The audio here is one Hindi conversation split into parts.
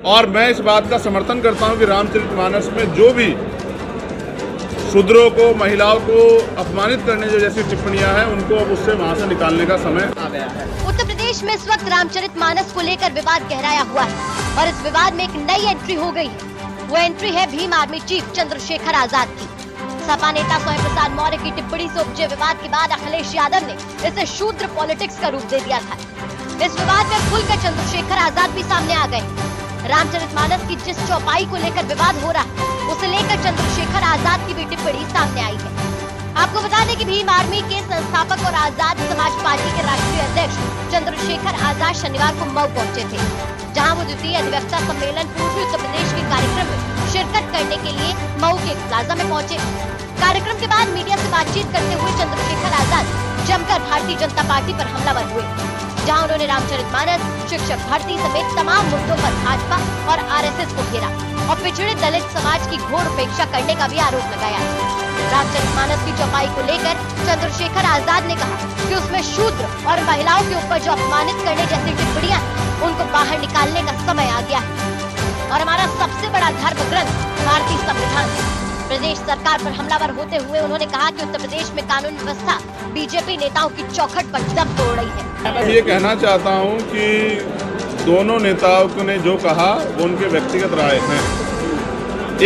और मैं इस बात का समर्थन करता हूं कि रामचरितमानस में जो भी शूद्रों को, महिलाओं को अपमानित करने जो जैसी टिप्पणियां हैं, उनको अब उससे वहां से निकालने का समय आ गया है। उत्तर प्रदेश में इस वक्त रामचरितमानस को लेकर विवाद गहराया हुआ है और इस विवाद में एक नई एंट्री हो गई है। वो एंट्री है भीम आर्मी चीफ चंद्रशेखर आजाद की। सपा नेता स्वयं प्रसाद मौर्य की टिप्पणी से उपजे विवाद के बाद अखिलेश यादव ने इसे शूद्र पॉलिटिक्स का रूप दे दिया था। इस विवाद में खुलकर चंद्रशेखर आजाद भी सामने आ गए। रामचरितमानस की जिस चौपाई को लेकर विवाद हो रहा है, उसे लेकर चंद्रशेखर आजाद की भी टिप्पणी सामने आई है। आपको बता दें कि भीम आर्मी के संस्थापक और आजाद समाज पार्टी के राष्ट्रीय अध्यक्ष चंद्रशेखर आजाद शनिवार को मऊ पहुंचे थे, जहां वो द्वितीय अधिवक्ता सम्मेलन पूर्वी उत्तर प्रदेश के कार्यक्रम में शिरकत करने के लिए मऊ के प्लाजा में पहुंचे। कार्यक्रम के बाद मीडिया से बातचीत करते हुए चंद्रशेखर आजाद जमकर भारतीय जनता पार्टी पर हमलावर हुए, जहां उन्होंने रामचरितमानस, शिक्षक भर्ती समेत तमाम मुद्दों पर भाजपा और आरएसएस को घेरा और पिछड़े दलित समाज की घोर उपेक्षा करने का भी आरोप लगाया। रामचरितमानस की चौपाई को लेकर चंद्रशेखर आजाद ने कहा कि उसमें शूद्र और महिलाओं के ऊपर जो अपमानित करने जैसी टिप्पणियां उनको बाहर निकालने का समय आ गया है और हमारा सबसे बड़ा धर्म ग्रंथ भारतीय संविधान है। प्रदेश सरकार पर हमलावर होते हुए उन्होंने कहा कि उत्तर प्रदेश में कानून व्यवस्था बीजेपी नेताओं की चौखट पर दम तोड़ रही है। मैं ये कहना चाहता हूँ कि दोनों नेताओं ने जो कहा वो उनके व्यक्तिगत राय हैं।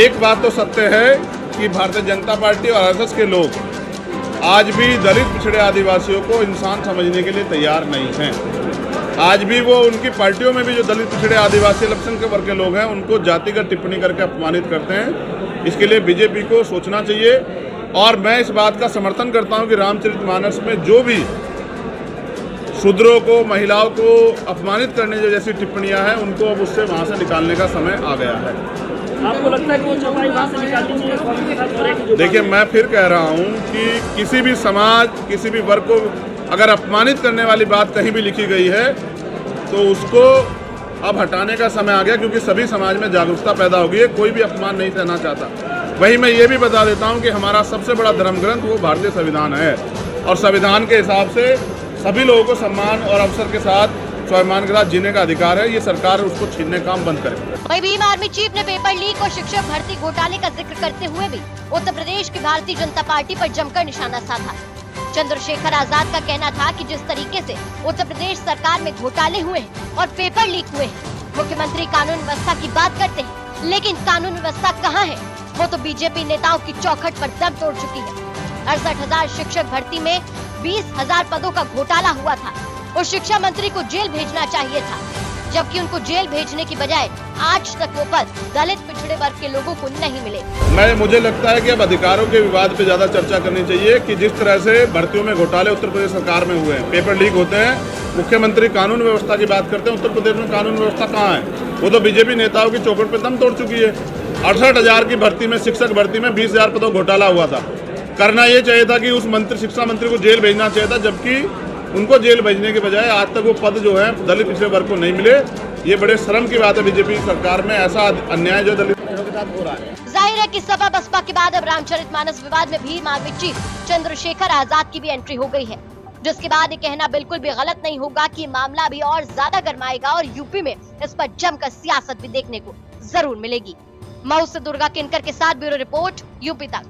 एक बात तो सत्य है कि भारतीय जनता पार्टी और आरएसएस के लोग आज भी दलित, पिछड़े आदिवासियों को इंसान समझने के लिए तैयार नहीं हैं। आज भी वो उनकी पार्टियों में भी जो दलित, पिछड़े आदिवासी, अल्पसंख्यक वर्ग के लोग हैं, उनको जातिगत टिप्पणी करके अपमानित करते हैं। इसके लिए बीजेपी को सोचना चाहिए और मैं इस बात का समर्थन करता हूं कि रामचरितमानस में जो भी शूद्रों को, महिलाओं को अपमानित करने जो जैसी टिप्पणियां हैं, उनको अब उससे वहां से निकालने का समय आ गया है। आपको लगता है कि वो चौपाई वहां से निकालनी चाहिए? देखिए, मैं फिर कह रहा हूं कि किसी भी समाज, किसी भी वर्ग को अगर अपमानित करने वाली बात कहीं भी लिखी गई है तो उसको अब हटाने का समय आ गया, क्योंकि सभी समाज में जागरूकता पैदा हो गई है। कोई भी अपमान नहीं सहना चाहता। वहीं मैं ये भी बता देता हूं कि हमारा सबसे बड़ा धर्म ग्रंथ वो भारतीय संविधान है और संविधान के हिसाब से सभी लोगों को सम्मान और अवसर के साथ स्वाभिमान के साथ जीने का अधिकार है। ये सरकार उसको छीनने का काम बंद करे। वहीं भीम आर्मी चीफ ने पेपर लीक और शिक्षक भर्ती घोटाले का जिक्र करते हुए भी उत्तर प्रदेश की भारतीय जनता पार्टी पर जमकर निशाना साधा। चंद्रशेखर आजाद का कहना था कि जिस तरीके से उत्तर प्रदेश सरकार में घोटाले हुए हैं और पेपर लीक हुए हैं, मुख्यमंत्री कानून व्यवस्था की बात करते हैं, लेकिन कानून व्यवस्था कहाँ है? वो तो बीजेपी नेताओं की चौखट पर दम तोड़ चुकी है। 68,000 शिक्षक भर्ती में 20,000 पदों का घोटाला हुआ था। उस शिक्षा मंत्री को जेल भेजना चाहिए था, जबकि उनको जेल भेजने की बजाय आज तक वो पद दलित, पिछड़े वर्ग के लोगों को नहीं मिले। मुझे लगता है कि अब अधिकारों के विवाद पे ज्यादा चर्चा करनी चाहिए कि जिस तरह से भर्तियों में घोटाले उत्तर प्रदेश सरकार में हुए हैं, पेपर लीक होते हैं, मुख्यमंत्री कानून व्यवस्था की बात करते हैं। उत्तर प्रदेश में कानून व्यवस्था कहाँ है? वो तो बीजेपी नेताओं की चौखट पे दम तोड़ चुकी है। 68,000 की भर्ती में, शिक्षक भर्ती में 20,000 पदों घोटाला हुआ था। करना ये चाहिए था कि उस मंत्री, शिक्षा मंत्री को जेल भेजना चाहिए था, जबकि उनको जेल भेजने के बजाय आज तक वो पद जो है दलित, पिछड़े वर्ग को नहीं मिले। ये बड़े शर्म की बात है बीजेपी सरकार में, ऐसा अन्याय जो दलित के साथ हो रहा है। जाहिर है कि सपा बसपा के बाद अब रामचरितमानस विवाद में भीम आर्मी चीफ चंद्रशेखर आजाद की भी एंट्री हो गई है, जिसके बाद ये कहना बिल्कुल भी गलत नहीं होगा कि मामला भी और ज्यादा गर्माएगा और यूपी में इस पर जमकर सियासत भी देखने को जरूर मिलेगी। मऊ से दुर्गा किनकर के साथ ब्यूरो रिपोर्ट, यूपी तक।